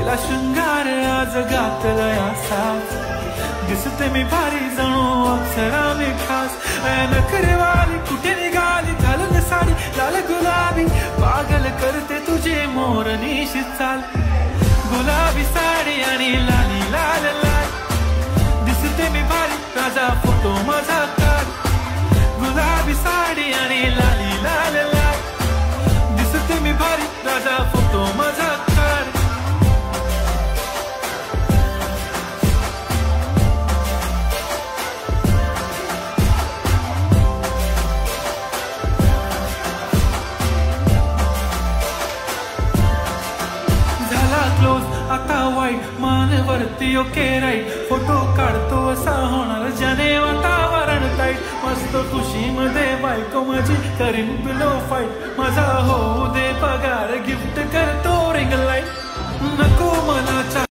केला शृंगार आज घातला असाच दिसते मी भारी जणू अक्षरा मी खास नखरेवाली कुठे निघाली घालून साडी लाल गुलाबी पागल करते तुझे मोरनीशी चाल गुलाबी साडी आणि लाली लाल लाल दिसते मी भारी राजा फोटो माझा काढ गुलाबी साडी आणि लाली लाल लाल दिसते मी भारी राजा फोटो माझा काढ आता वाईट मानवरती ओके राईट फोटो काढतो असा होणार ज्याने वातावरण टाईट मस्त खुशीमध्ये बायको माझी करीन पिलो फाईट माझा होऊ दे पगार गिफ्ट करतो रिंग लाईट